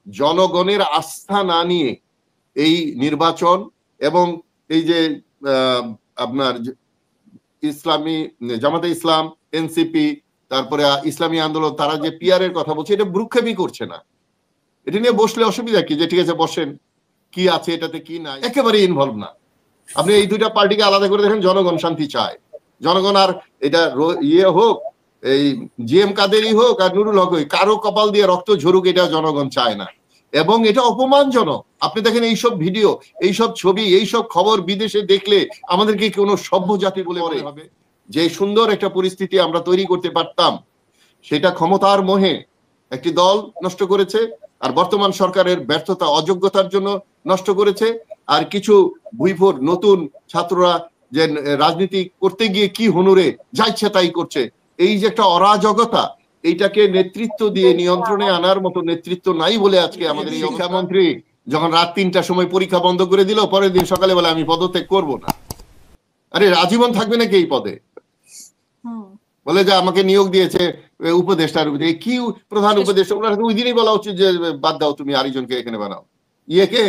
জনগণের আস্থা না নিয়ে এই নির্বাচন এবং এই যে আপনার ইসলামী জামাতে ইসলাম, এনসিপি, তারপরে ইসলামী আন্দোলন, তারা যে পিআর এর কথা বলছে, এটা ভ্রুক্ষেপই করছে না। এটা নিয়ে বসলে অসুবিধা কি? যে ঠিক আছে বসেন, কি আছে এটাতে কি নাই, একেবারে ইনভলভ না। আপনি এই দুইটা পার্টিকে আলাদা করে দেখেন, জনগণ শান্তি চায়। জনগণ আর এটা ইয়ে হোক, এই জিএম কাদেরই হোক আর নুরুল হক, কারো কপাল দিয়ে রক্ত ঝরুক, এটা জনগণ চায় না। এবং এটা অপমানজনক। আপনি দেখেন এইসব ভিডিও, এইসব ছবি, এইসব খবর বিদেশে দেখলে আমাদেরকে কোনো সভ্য জাতি বলে মনে হবে? যে সুন্দর একটা পরিস্থিতি আমরা তৈরি করতে পারতাম, সেটা ক্ষমতার মোহে একটি দল নষ্ট করেছে, আর বর্তমান সরকারের ব্যর্থতা, অযোগ্যতার জন্য নষ্ট করেছে। আর কিছু ভুইফোর নতুন ছাত্ররা যে রাজনীতি করতে গিয়ে কি হুনুরে যা ইচ্ছা তাই করছে, এই যে একটা অরাজকতা, এইটাকে নেতৃত্ব দিয়ে নিয়ন্ত্রণে আনার মতো নেতৃত্ব নাই বলে আজকে আমাদের এই শিক্ষামন্ত্রী যখন রাত 3টার সময় পরীক্ষা বন্ধ করে দিল, পরের দিন সকালে বলে আমি পদত্যাগ করব না। আরে আজীবন থাকবে নাকি এই পদে? বলে যে আমাকে নিয়োগ দিয়েছে উপদেষ্টার, কি প্রধান উপদেষ্টা, ওনার ওই দিনই বলা উচিত যে বাদ দাও, তুমি আরেকজনকে এখানে বানাও। ইয়েকে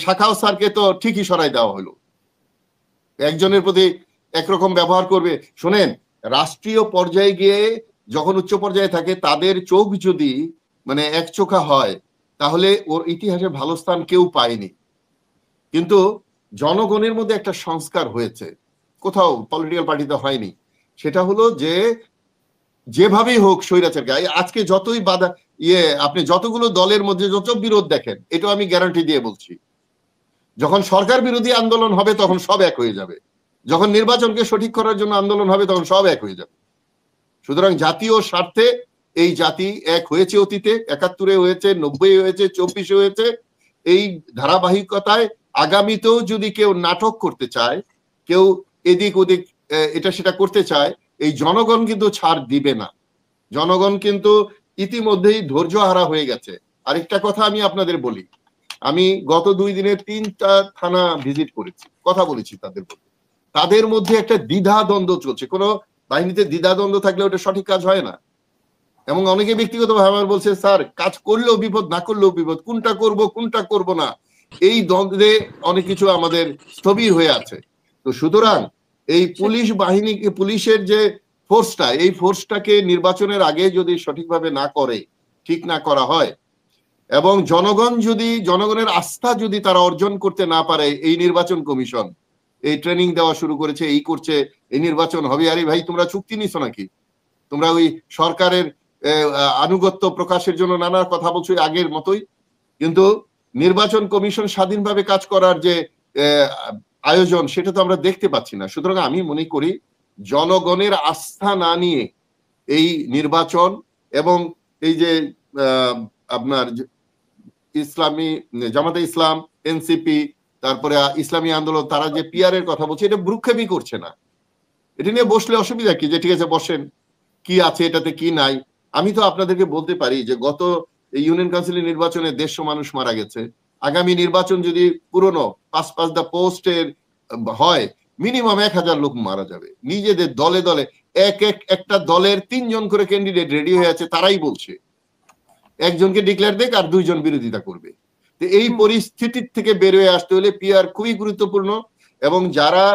শাখাও স্যারকে তো ঠিকই সরাই দেওয়া হলো। একজনের প্রতি একরকম ব্যবহার করবে। শোনেন, রাষ্ট্রীয় পর্যায়ে গিয়ে যখন উচ্চ পর্যায়ে থাকে, তাদের চোখ যদি মানে একচোখা হয়, তাহলে ওর ইতিহাসে ভালো স্থান কেউ পায়নি। কিন্তু জনগণের মধ্যে একটা সংস্কার হয়েছে, কোথাও পলিটিক্যাল পার্টিতে হয়নি। সেটা হলো যে যেভাবেই হোক স্বৈরাচার গায়ে আজকে যতই বাধা আপনি যতগুলো দলের মধ্যে যত বিরোধ দেখেন, এটা আমি গ্যারান্টি দিয়ে বলছি, যখন সরকার বিরোধী আন্দোলন হবে তখন সব এক হয়ে যাবে। যখন নির্বাচনকে সঠিক করার জন্য আন্দোলন হবে তখন সব এক হয়ে যাবে। সুতরাং জাতীয় স্বার্থে এই জাতি এক হয়েছে, অতীতে 71-এ হয়েছে, 90-এ হয়েছে, 24-এ হয়েছে। এই ধারাবাহিকতায় আগামীতেও যদি কেউ নাটক করতে চায়, কেউ এদিক ওদিক এটা সেটা করতে চায়, এই জনগণ কিন্তু ছাড় দিবে না। জনগণ কিন্তু ইতিমধ্যেই ধৈর্য হারা হয়ে গেছে। আরেকটা কথা আমি আপনাদের বলি, আমি গত 2 দিনে 3টা থানা ভিজিট করেছি, কথা বলেছি তাদের মধ্যে। তাদের মধ্যে একটা দ্বিধা দ্বন্দ্ব চলছে। কোনো বাহিনীতে দ্বিধা দ্বন্দ্ব থাকলে ওটা সঠিক কাজ হয় না। এবং অনেকে ব্যক্তিগতভাবে আমার বলছে, স্যার কাজ করলেও বিপদ, না করলেও বিপদ, কোনটা করব কোনটা করব না, এই দ্বন্দ্বে অনেক কিছু আমাদের স্থবির হয়ে আছে। তো সুতরাং এই পুলিশ বাহিনীকে, পুলিশের যে ফোর্সটা, এই ফোর্সটাকে নির্বাচনের আগে যদি সঠিকভাবে না করে, ঠিক না করা হয়, এবং জনগণ যদি, জনগণের আস্থা যদি তারা অর্জন করতে না পারে, এই নির্বাচন কমিশন এই ট্রেনিং দেওয়া শুরু করেছে, এই করছে, এই নির্বাচন হবে। আরে ভাই, তোমরা চুক্তি নিছো নাকি? তোমরা ওই সরকারের আনুগত্য প্রকাশের জন্য নানা কথা বলছো আগের মতোই, কিন্তু নির্বাচন কমিশন স্বাধীনভাবে কাজ করার যে আয়োজন, সেটা তো আমরা দেখতে পাচ্ছি না। সুতরাং আমি মনে করি জনগণের আস্থা না নিয়ে এই নির্বাচন এবং এই যে আপনার ইসলামী জামাতে ইসলাম, এনসিপি, তারপরে ইসলামী আন্দোলন, তারা যে পিআর এর কথা বলছে, এটা ভ্রুক্ষেপই করছে না। এটা নিয়ে বসলে অসুবিধা কি? যে ঠিক আছে বসেন, কি আছে এটাতে কি নাই। আমি তো আপনাদেরকে বলতে পারি যে গত ইউনিয়ন কাউন্সিলের নির্বাচনে 150 মানুষ মারা গেছে। আগামী নির্বাচন যদি পুরনো 5 দা পোস্টের হয়, মিনিমাম 1000 লোক মারা যাবে। নিজেদের দলে দলে একটা দলের 3 জন করে ক্যান্ডিডেট রেডি হয়ে আছে, তারাই বলছে একজনকে ডিক্লেয়ার দেখ আর 2 জন বিরোধিতা করবে। তো এই পরিস্থিতির থেকে বের হয়ে আসতে হলে পিআর খুবই গুরুত্বপূর্ণ। এবং যারা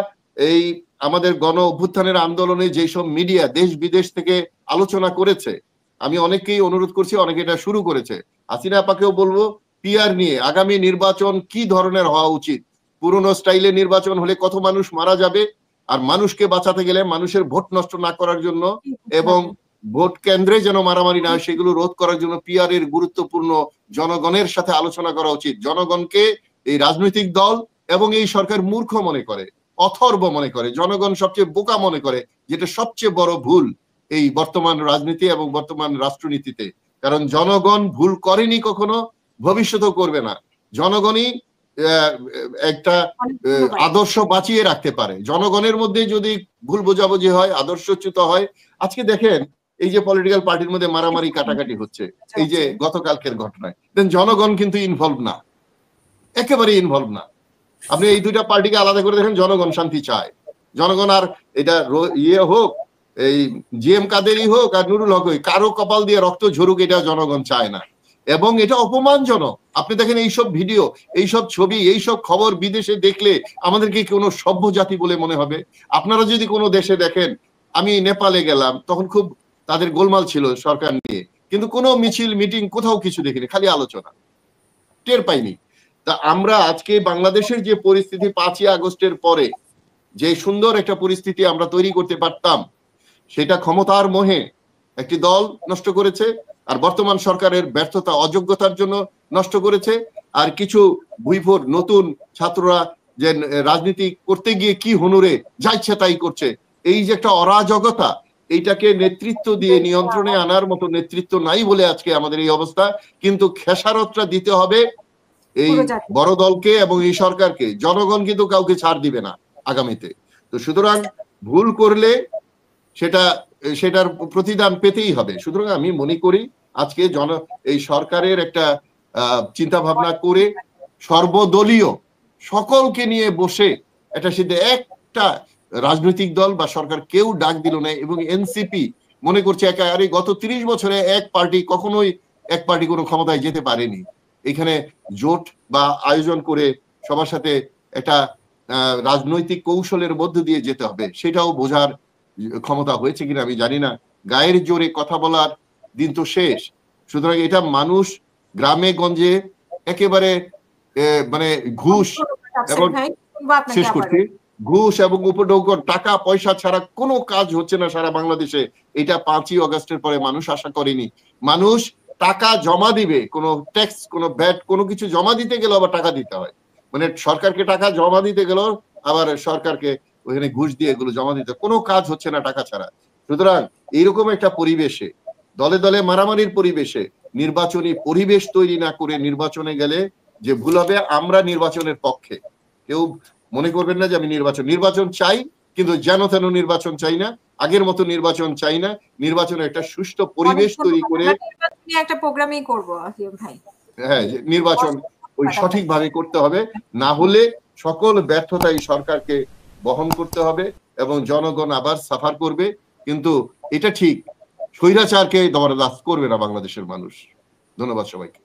এই আমাদের গণ অভ্যুত্থানের আন্দোলনে যেসব মিডিয়া দেশ বিদেশ থেকে আলোচনা করেছে, আমি অনেককেই অনুরোধ করছি, অনেকে এটা শুরু করেছে। হাসিনা আপাকেও বলবো, পিআর নিয়ে আগামী নির্বাচন কি ধরনের হওয়া উচিত, পুরনো স্টাইলে নির্বাচন হলে কত মানুষ মারা যাবে, আর মানুষকে বাঁচাতে গেলে মানুষের ভোট নষ্ট না করার জন্য এবং ভোট কেন্দ্রে যেন মারামারি না হয়, সেগুলো রোধ করার জন্য পিআর এর গুরুত্বপূর্ণ জনগণের সাথে আলোচনা করা উচিত। জনগণকে এই রাজনৈতিক দল এবং এই সরকার মূর্খ মনে করে, অথর্ব মনে করে, জনগণ সবচেয়ে বোকা মনে করে, যেটা সবচেয়ে বড় ভুল এই বর্তমান রাজনীতি এবং বর্তমান রাষ্ট্রনীতিতে। কারণ জনগণ ভুল করেনি কখনো, ভবিষ্যতেও করবে না। জনগণই একটা আদর্শ বাঁচিয়ে রাখতে পারে। জনগণের মধ্যে যদি ভুল বোঝাবুঝি হয়, আদর্শচ্যুত হয়, আজকে দেখেন এই যে পলিটিক্যাল পার্টির মধ্যে মারামারি কাটাকাটি হচ্ছে, এই যে গতকালকের ঘটনায়, দেন জনগণ কিন্তু ইনভলভ না, একেবারে ইনভলভ না। আপনি এই দুইটা পার্টিকে আলাদা করে দেখেন, জনগণ শান্তি চায়। জনগণ আর এটা ইয়ে হোক, এই জিএম কাদেরই হোক আর নুরুল হক, কারো কপাল দিয়ে রক্ত ঝরুক, এটা জনগণ চায় না। এবং এটা অপমানজনক। আপনি দেখেন এইসব ভিডিও, এইসব ছবি, এইসব খবর বিদেশে দেখলে আমাদেরকে কোনো সভ্য জাতি বলে মনে হবে? আপনারা যদি কোনো দেশে দেখেন, আমি নেপালে গেলাম, তখন খুব তাদের গোলমাল ছিল সরকার নিয়ে, কিন্তু কোনো মিছিল মিটিং কোথাও কিছু দেখিনি, খালি আলোচনা, টের পাইনি। তা আমরা আজকে বাংলাদেশের যে পরিস্থিতি 5ই আগস্টের পরে যে সুন্দর একটা পরিস্থিতি আমরা তৈরি করতে পারতাম, সেটা ক্ষমতার মোহে একটি দল নষ্ট করেছে, আর বর্তমান সরকারের ব্যর্থতা অযোগ্যতার জন্য নষ্ট করেছে। আর কিছু ভুইফোর নতুন ছাত্ররা যে রাজনীতি করতে গিয়ে কি হুনুরে যা ইচ্ছা তাই করছে, এই যে একটা অরাজকতা, এইটাকে নেতৃত্ব দিয়ে নিয়ন্ত্রণে আনার মতো নেতৃত্ব নাই বলে আজকে আমাদের এই অবস্থা। কিন্তু খেসারতটা দিতে হবে এই বড় দলকে এবং এই সরকারকে। জনগণ কিন্তু কাউকে ছাড় দিবে না আগামীতে। তো সুতরাং ভুল করলে সেটার প্রতিদান পেতেই হবে। সুতরাং আমি মনে করি আজকে এই সরকারের একটা চিন্তা ভাবনা করে সর্বদলীয় সকলকে নিয়ে বসে এটা সিদ্ধে, একটা রাজনৈতিক দল বা সরকার কেউ ডাক দিল না, এবং এনসিপি মনে করছে একেবারে গত 30 বছরে এক পার্টি কখনোই কোনো ক্ষমতায় যেতে পারেনি। এখানে জোট বা আয়োজন করে সবার সাথে একটা রাজনৈতিক কৌশলের মধ্য দিয়ে যেতে হবে, সেটাও বোঝার ক্ষমতা হয়েছে কিনা আমি জানি না। গায়ের জোরে কথা বলার দিন তো শেষ। সুতরাং এটা মানুষ গ্রামে গঞ্জে একেবারে মানে ঘুষ এবং শেষ করছি, ঘুষ এবং উপঢৌকন, টাকা পয়সা ছাড়া কোনো কাজ হচ্ছে না সারা বাংলাদেশে। এটা 5ই আগস্টের পরে মানুষ আশা করেনি। মানুষ টাকা জমা দিবে, কোনো ট্যাক্স, কোনো ভ্যাট, কোনো কিছু জমা দিতে গেলে আবার টাকা দিতে হয়, মানে সরকারকে টাকা জমা দিতে গেল আবার সরকারকে ওখানে ঘুষ দিয়ে এগুলো জমা দিতে, কোনো কাজ হচ্ছে না টাকা ছাড়া। সুতরাং এইরকম একটা পরিবেশে, দলে দলে মারামারির পরিবেশে নির্বাচনী পরিবেশ তৈরি না করে নির্বাচনে গেলে যে ভুল হবে। আমরা নির্বাচনের পক্ষে, কেউ মনে করবেন না যে আমি নির্বাচন চাই, কিন্তু যেন তেন নির্বাচন চাই না, আগের মতো নির্বাচন চাই না। নির্বাচনের একটা সুষ্ঠু পরিবেশ তৈরি করে একটা প্রোগ্রামই করব ভাই। হ্যাঁ, নির্বাচন ওই সঠিকভাবে করতে হবে, না হলে সকল ব্যর্থতাই সরকারকে বহন করতে হবে এবং জনগণ আবার সাফার করবে। কিন্তু এটা ঠিক, স্বৈরাচারকে দমনদাস করবে না বাংলাদেশের মানুষ। ধন্যবাদ সবাইকে।